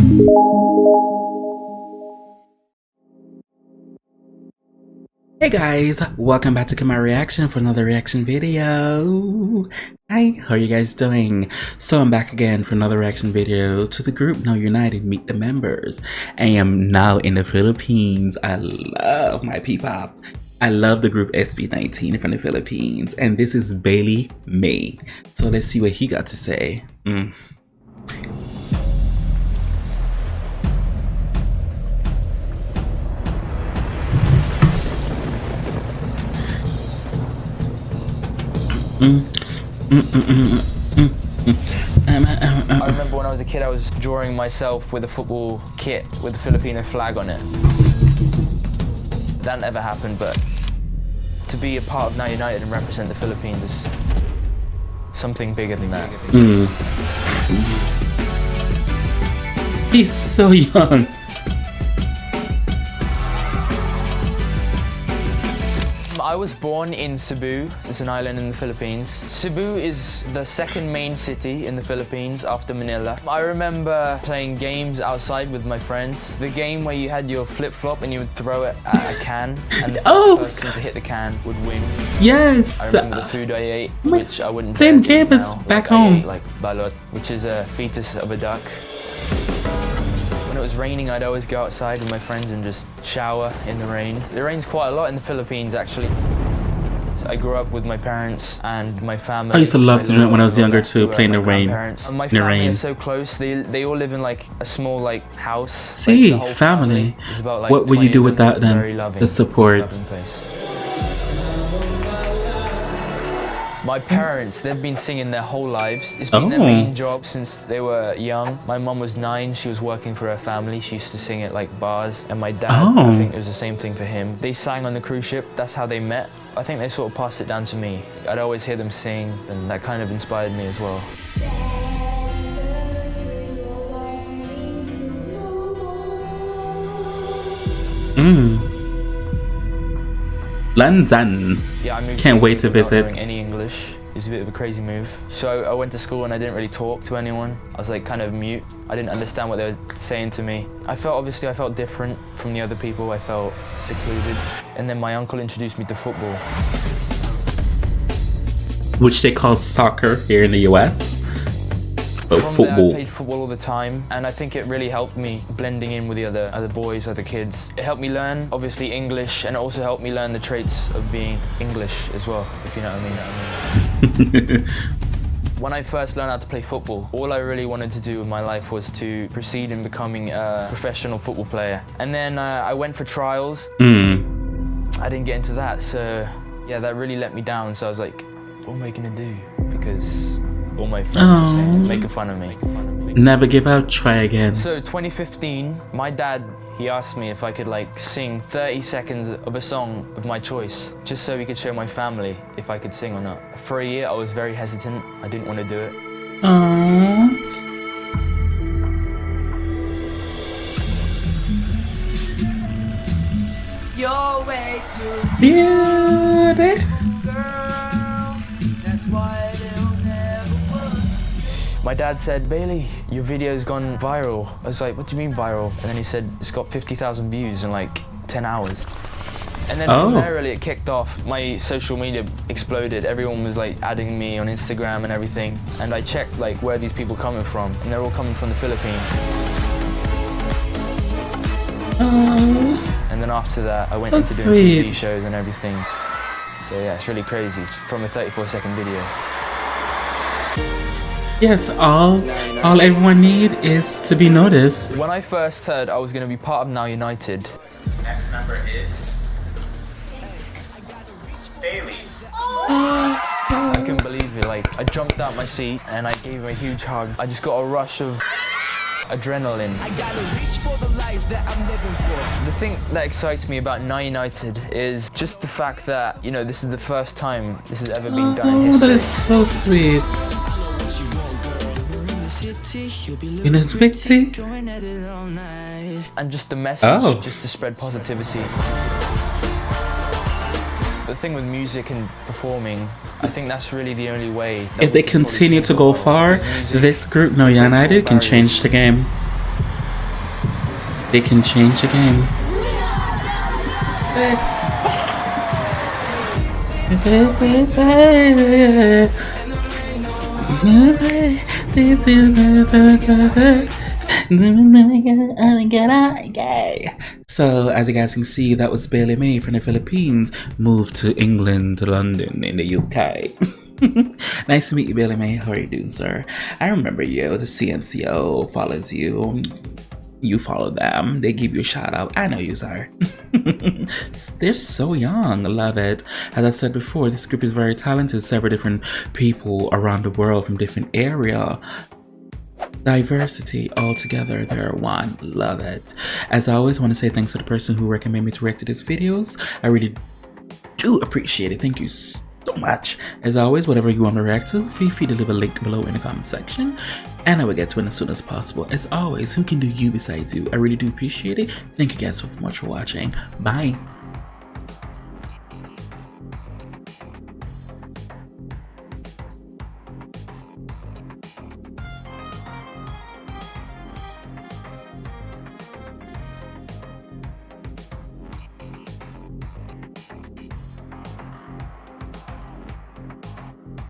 Hey guys, welcome back to Kemari Reaction for another reaction video. Hi, how are you guys doing? So I'm back again for another reaction video to the group Now United. Meet the members. I am now in the Philippines. I love my P-pop. I love the group SB19 from the Philippines, and this is Bailey May. So let's see what he got to say. I remember when I was a kid, I was drawing myself with a football kit with the Filipino flag on it. That never happened, but to be a part of Now United and represent the Philippines is something bigger than that. He's so young. I was born in Cebu. It's an island in the Philippines. Cebu is the second main city in the Philippines after Manila. I remember playing games outside with my friends. The game where you had your flip-flop and you would throw it at a can, and the first person to hit the can would win. Yes! I remember the food I ate, which I wouldn't Same game as back home. I ate, like balot, which is a fetus of a duck. When it was raining, I'd always go outside with my friends and just shower in the rain. It rains quite a lot in the Philippines, actually. So I grew up with my parents and my family. I used to love to do it when I was younger too, play in the rain. My family is so close. They all live in like a small house. See, like family. About, like, what would you do without them? The support. My parents, they've been singing their whole lives. It's been their main job since they were young. My mum was 9, she was working for her family. She used to sing at like bars. And my dad, I think it was the same thing for him. They sang on the cruise ship, that's how they met. I think they sort of passed it down to me. I'd always hear them sing, and that kind of inspired me as well. London. Yeah, I moved. Can't wait to visit. Knowing any English. It's a bit of a crazy move. So I went to school and I didn't really talk to anyone. I was like kind of mute. I didn't understand what they were saying to me. I felt different from the other people. I felt secluded. And then my uncle introduced me to football, which they call soccer here in the US. But football. I played football all the time, and I think it really helped me blending in with the other boys, other kids. It helped me learn, obviously, English, and it also helped me learn the traits of being English as well, if you know what I mean. When I first learned how to play football, all I really wanted to do in my life was to proceed in becoming a professional football player. And then I went for trials. I didn't get into that, so yeah, that really let me down. So I was like, what am I gonna do? Because all my friends were saying, making fun of me. Never give up, try again. So 2015, my dad, he asked me if I could like sing 30 seconds of a song of my choice, just so he could show my family if I could sing or not. For a year, I was very hesitant. I didn't want to do it. You're way too beautiful, girl. That's why they'll never work. My dad said, Bailey, your video's gone viral. I was like, what do you mean viral? And then he said, it's got 50,000 views in like 10 hours. And then from there, really, it kicked off. My social media exploded. Everyone was like adding me on Instagram and everything. And I checked like where these people coming from, and they're all coming from the Philippines. And then after that, I went into doing TV shows and everything. So yeah, it's really crazy from a 34-second video. Yes, all everyone need is to be noticed. When I first heard I was going to be part of Now United. Next member is Bailey. I couldn't believe it. Like, I jumped out my seat and I gave him a huge hug. I just got a rush of adrenaline. I gotta reach for the life that I'm living for. The thing that excites me about Now United is just the fact that, you know, this is the first time this has ever been done in history. That is so sweet. In a city? And just the message, just to spread positivity. The thing with music and performing, I think that's really the only way. If they continue to go far, this group, Now United, can change the game. They can change again. So as you guys can see, that was Bailey May from the Philippines, moved to England, to London in the UK. Nice to meet you, Bailey May. How are you doing, sir? I remember you. The CNCO follows you. You follow them. They give you a shout out. I know you, sir. They're so young. I love it. As I said before, this group is very talented. Several different people around the world from different area. Diversity all together, they're one. Love it. As I always want to say thanks to the person who recommended me to react to these videos. I really do appreciate it. Thank you so much. As always, whatever you want to react to, feel free to leave a link below in the comment section and I will get to it as soon as possible. As always, who can do you besides you? I really do appreciate it. Thank you guys so much for watching. Bye.